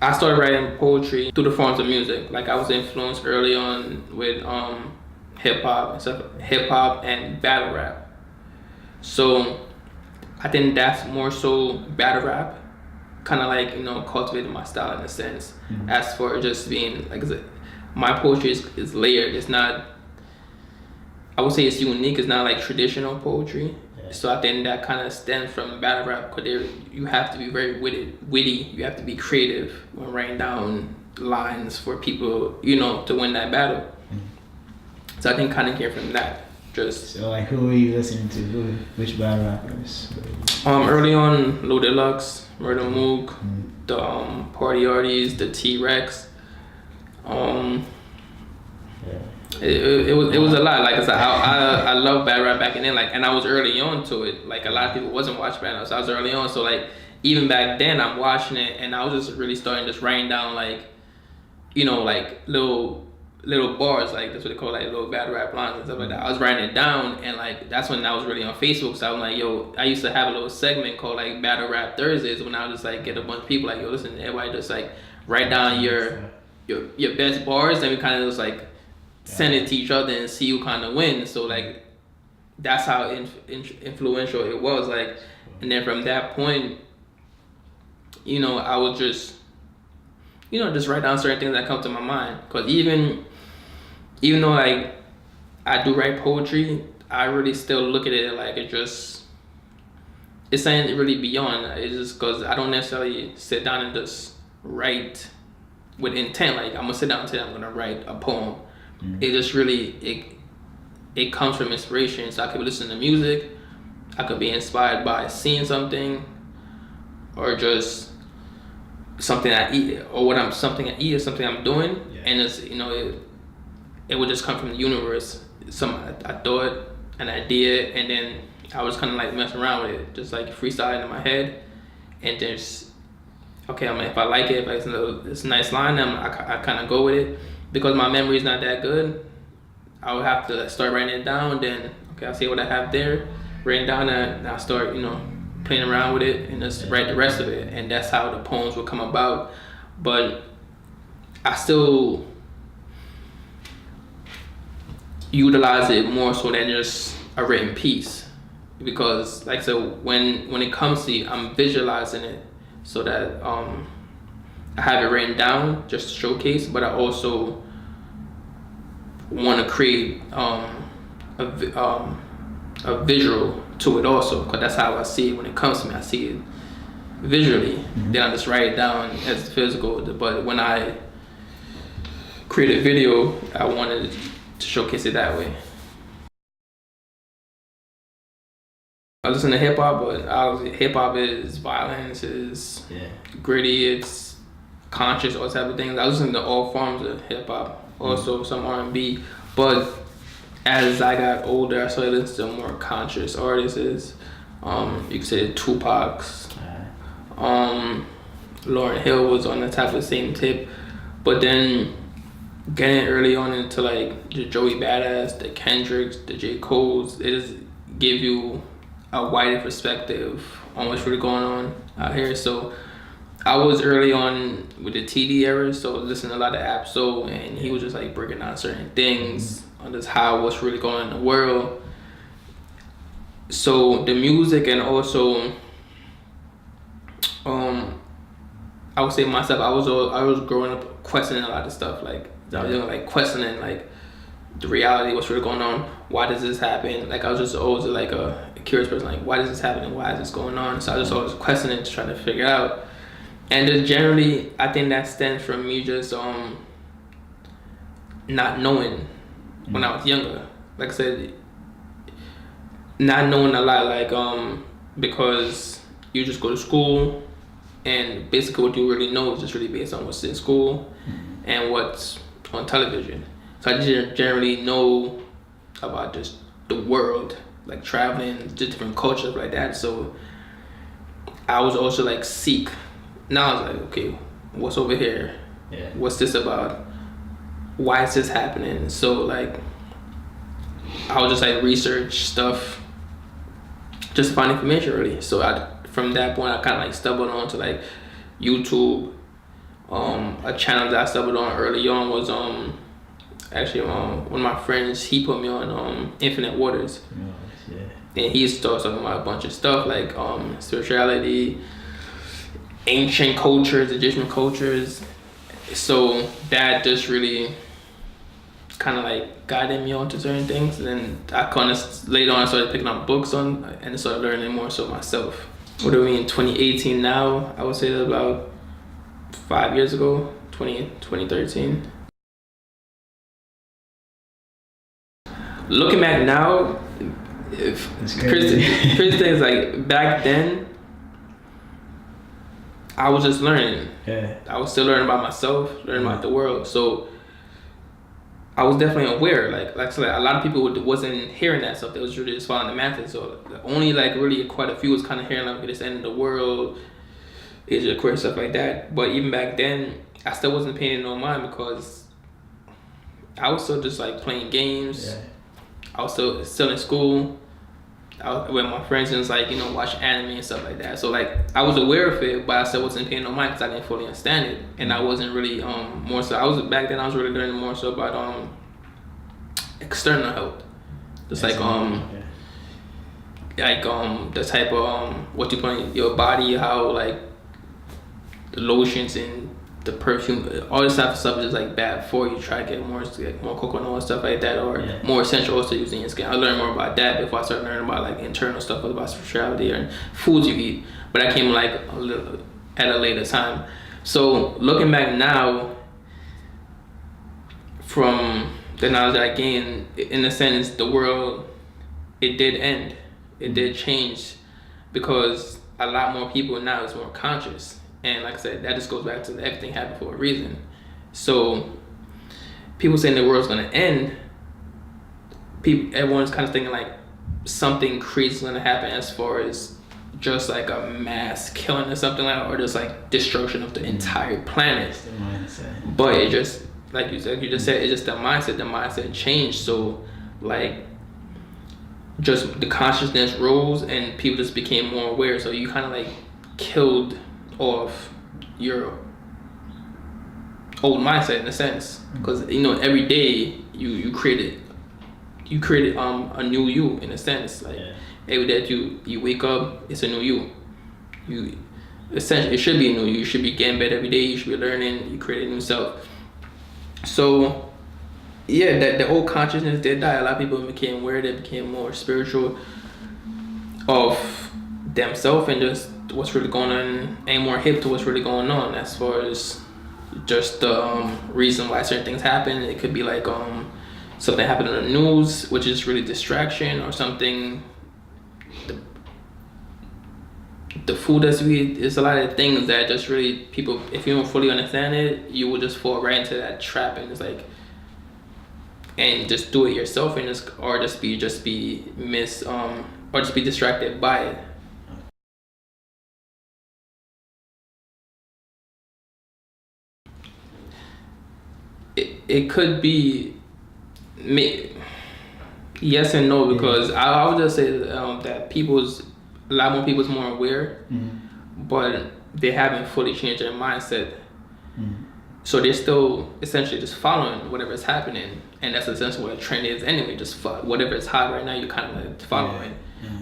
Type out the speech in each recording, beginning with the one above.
I started writing poetry through the forms of music. Like I was influenced early on with hip hop and stuff, hip hop and battle rap. So I think that's more so battle rap, kind of like cultivating my style in a sense. As for just being like I said, my poetry is layered. It's not. I would say it's unique. It's not like traditional poetry. So I think that kind of stems from battle rap because you have to be very witty. You have to be creative when writing down lines for people, to win that battle. So I think kind of came from that. Just so like, who were you listening to? Which battle rappers? Early on, Lil Deluxe, Murder Mook, the Party Arties, the T-Rex. It was a lot. Like I said, I love battle rap back then. Like, and I was early on to it. Like a lot of people wasn't watching battle, so I was early on. So like even back then, I'm watching it, and I was just really starting just writing down like, like little bars. Like that's what they call like little battle rap lines and stuff like that. I was writing it down, and like that's when I was really on Facebook. So I'm like, yo, I used to have a little segment called like Battle Rap Thursdays when I would just like get a bunch of people like, yo, listen, everybody just like write down your best bars, and we kind of just like send it to each other and see who kind of wins. So like that's how influential it was. Like, and then from that point, I would just just write down certain things that come to my mind. Cause even though like I do write poetry, I really still look at it like it's something really beyond. It's just cause I don't necessarily sit down and just write with intent. Like I'm gonna sit down and say I'm gonna write a poem. It just really it comes from inspiration. So I could listen to music, I could be inspired by seeing something, or just something I eat, or something I eat, or something I'm doing, and it's it would just come from the universe. I thought an idea, and then I was kind of like messing around with it, just like freestyling in my head, and just okay, if I like it, if it's a nice line, I kind of go with it. Because my memory is not that good, I would have to start writing it down. Then, okay, I'll see what I have there, written down, and I'll start, playing around with it and just write the rest of it. And that's how the poems would come about. But I still utilize it more so than just a written piece. Because, like I said, when it comes to it, I'm visualizing it so that I have it written down just to showcase, but I also want to create a visual to it also, because that's how I see it when it comes to me. I see it visually, then I just write it down as physical. But when I create a video, I wanted to showcase it that way. I listen to hip hop, but hip hop is violence, is gritty, it's conscious, all type of things. I listen to all forms of hip hop, also some R&B. But as I got older, I started listening to more conscious artists. You could say Tupac's, Lauryn Hill was on the type of the same tip. But then getting early on into like the Joey Badass, the Kendricks, the J. Cole's, it just give you a wider perspective on what's really going on out here. So I was early on with the TD era, so listening to a lot of Absol, and he was just like breaking down certain things on just what's really going on in the world. So the music, and also I would say myself, I was growing up questioning a lot of stuff. Like I was like questioning like the reality, what's really going on, why does this happen? Like I was just always like a curious person, like why does this happen and why is this going on? So I just always questioning, trying to figure out. And just generally, I think that stems from me just not knowing when I was younger. Like I said, not knowing a lot, like because you just go to school, and basically what you really know is just really based on what's in school and what's on television. So I just generally know about just the world, like traveling, just different cultures like that. So I was also like seek. Now I was like, okay, what's over here? What's this about? Why is this happening? So like, I would just like research stuff, just to find information really. So from that point, I kind of like stumbled onto like YouTube, a channel that I stumbled on early on was actually one of my friends, he put me on Infinite Waters. Yeah. And he started talking about a bunch of stuff like spirituality, ancient cultures, Egyptian cultures. So that just really kind of like guided me onto certain things. And then I kind of later on I started picking up books on and started learning more so myself. What are we in 2018 now? I would say that about 5 years ago, 2013. Looking back now, if crazy things like back then, I was just learning. Yeah. I was still learning about myself, learning about the world. So I was definitely aware. Like I said, a lot of people wasn't hearing that stuff. They was really just following the methods. So only like really quite a few was kind of hearing like this end of the world, Age of Aquarius, stuff like that. But even back then, I still wasn't paying no mind because I was still just like playing games. Yeah. I was still in school. I was with my friends and like, you know, watch anime and stuff like that. So like I was aware of it, but I still wasn't paying no mind because I didn't fully understand it, and I wasn't really more so. I was back then. I was really learning more so about external health, just like the type of what you put in your body, how like the lotions and the perfume, all this type of stuff is just like bad for you. Try to get more coconut and stuff like that, or more essential oils to use in your skin. I learned more about that before I started learning about like internal stuff about spirituality and foods you eat. But that came like a little at a later time. So looking back now, from the knowledge I gained, in a sense, the world, it did end. It did change because a lot more people now is more conscious. And like I said, that just goes back to everything happened for a reason. So people saying the world's gonna end, everyone's kind of thinking like something crazy is gonna happen as far as just like a mass killing or something like that, or just like destruction of the entire planet. It's the mindset. But it just, like you said, it's just the mindset. The mindset changed. So like just the consciousness rose and people just became more aware. So you kind of like killed off your old mindset in a sense, because you know every day you created a new you in a sense. Like every day you wake up, it's a new you. You essentially, it should be a new you. You should be getting better every day. You should be learning. You create a new self. So yeah, that the old consciousness did die. A lot of people became aware. They became more spiritual of themselves and just what's really going on, and more hip to what's really going on as far as just the reason why certain things happen. It could be like something happened in the news, which is really distraction, or something. The food that we eat, is a lot of things that just really people, if you don't fully understand it, you will just fall right into that trap and it's like, and just do it yourself and just be distracted by it. It could be yes and no, because I would just say that a lot more people's more aware, but they haven't fully changed their mindset. So they're still essentially just following whatever is happening, and that's essentially what a trend is anyway. Just whatever is hot right now, you kind of like following.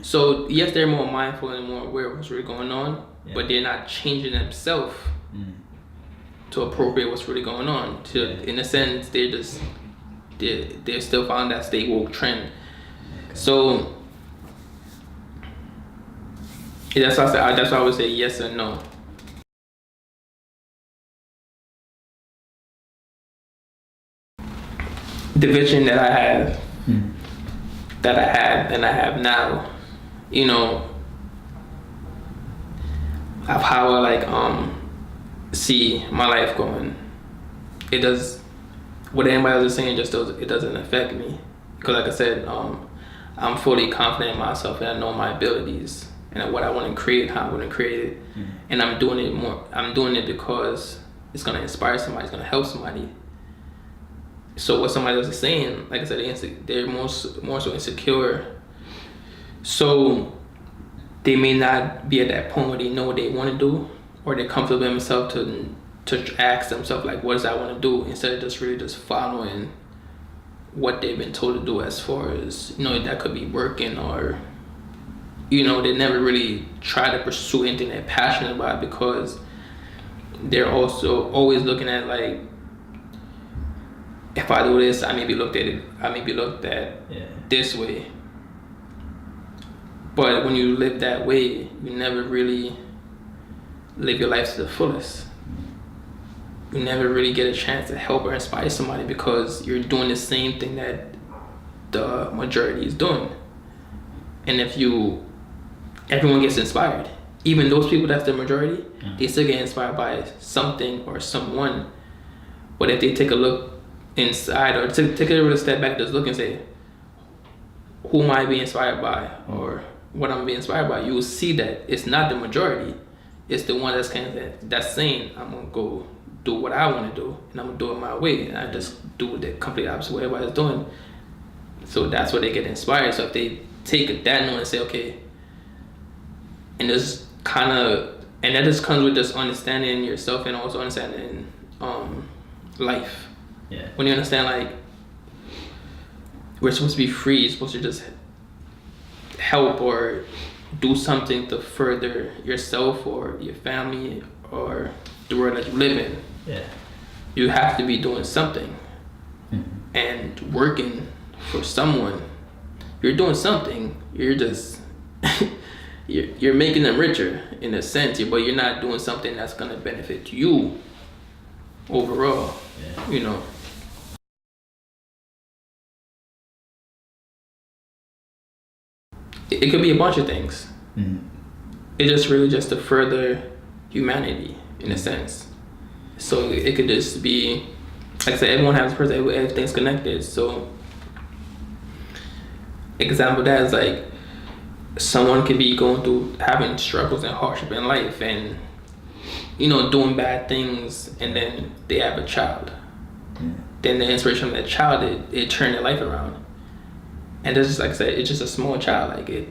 So yes, they're more mindful and more aware of what's really going on, but they're not changing themselves to appropriate what's really going on. In a sense, they're still following that stay woke trend. So that's why I would say yes and no. The vision that I have, that I had and I have now, you know, of how I like see my life going. It does, what anybody else is saying it doesn't affect me, because like I said, I'm fully confident in myself and I know my abilities and what I want to create, how I want to create it, and I'm doing it because it's gonna inspire somebody, it's gonna help somebody. So what somebody else is saying, like I said, they're more so insecure. So they may not be at that point where they know what they want to do, or they're comfortable in themselves to to ask themselves like, what does I want to do, instead of just really just following what they've been told to do, as far as, you know, that could be working, or, you know, they never really try to pursue anything they're passionate about, because they're also always looking at like, if I do this, I may be looked at this way. But when you live that way, you never really live your life to the fullest. You never really get a chance to help or inspire somebody, because you're doing the same thing that the majority is doing. And if everyone gets inspired, even those people that's the majority, they still get inspired by something or someone. But if they take a look inside, or take a little step back, just look and say, who am I being inspired by, or what I'm being inspired by, you will see that it's not the majority. It's the one that's saying, I'm gonna go do what I want to do, and I'm gonna do it my way, and I just do the complete opposite way everybody's doing. So that's where they get inspired. So if they take that note and say, okay, and this and that just comes with just understanding yourself, and also understanding life. Yeah. When you understand, like, we're supposed to be free, you're supposed to just help or do something to further yourself or your family or the world that you live in. Yeah. You have to be doing something and working for someone. You're doing something. You're just you're making them richer in a sense, but you're not doing something that's gonna benefit you overall. Yeah. You know. It could be a bunch of things. It's just really just to further humanity in a sense. So it could just be, like I said, everyone has a person, everything's connected. So example of that is like, someone could be going through having struggles and hardship in life, and, you know, doing bad things, and then they have a child. Then the inspiration of that child, it turned their life around. And this is, like I said, it's just a small child. Like, it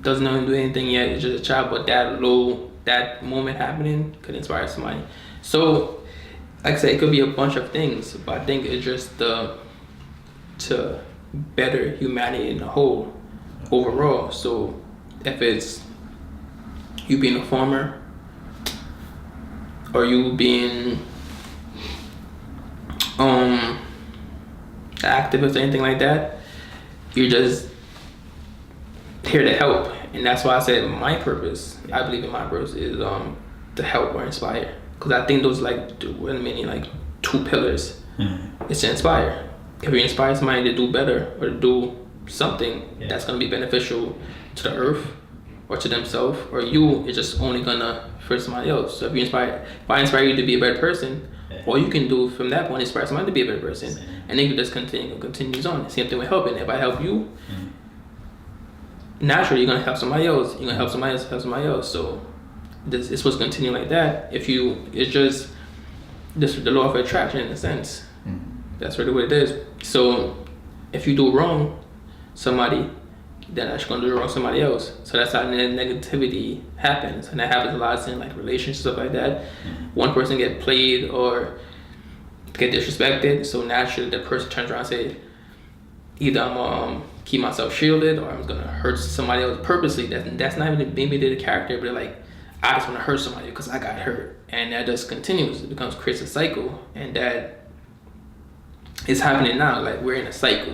doesn't know how to do anything yet. It's just a child, but that moment happening could inspire somebody. So, like I said, it could be a bunch of things, but I think it's just to better humanity in the whole, overall. So, if it's you being a farmer, or you being an activist or anything like that, you're just here to help. And that's why I said my purpose, I believe in my purpose, is to help or inspire. Because I think those like two pillars. It's to inspire. If you inspire somebody to do better or to do something that's going to be beneficial to the earth or to themselves or you, it's just only gonna for somebody else. So if I inspire you to be a better person, all you can do from that point is inspire somebody to be a better person. And then you just continues on. Same thing with helping. If I help you, naturally you're gonna help somebody else. You're gonna help somebody else, help somebody else. So it's supposed to continue like that. It's just the law of attraction in a sense. That's really what it is. So if you do wrong somebody, then that's gonna do wrong somebody else. So that's how negativity happens, and that happens a lot in like relationships, stuff like that. One person get played or get disrespected, so naturally the person turns around and say, either I'm gonna keep myself shielded, or I'm gonna hurt somebody else purposely. That's not even maybe they're the character, but like, I just want to hurt somebody because I got hurt, and that just continues. It creates a cycle, and that is happening now. Like, we're in a cycle,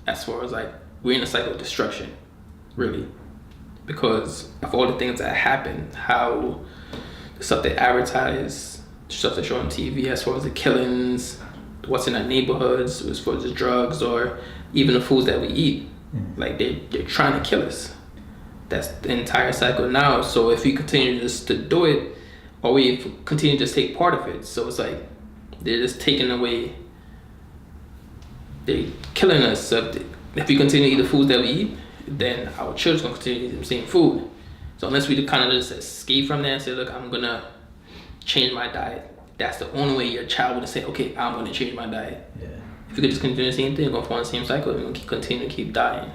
as far as like we're in a cycle of destruction, really, because of all the things that happen, how the stuff they advertise, the stuff they show on TV, as far as the killings, what's in our neighborhoods, as far as the drugs, or even the foods that we eat. Like, they're trying to kill us. That's the entire cycle now. So if we continue just to do it, or we continue to just take part of it, so it's like they're just taking away, they're killing us. So if we continue to eat the foods that we eat, then our children's gonna continue to eat the same food. So unless we kind of just escape from that and say, look, I'm gonna change my diet, that's the only way your child would say, okay, I'm gonna change my diet. If you could just continue the same thing, you're gonna fall in the same cycle, and you're gonna continue to keep dying.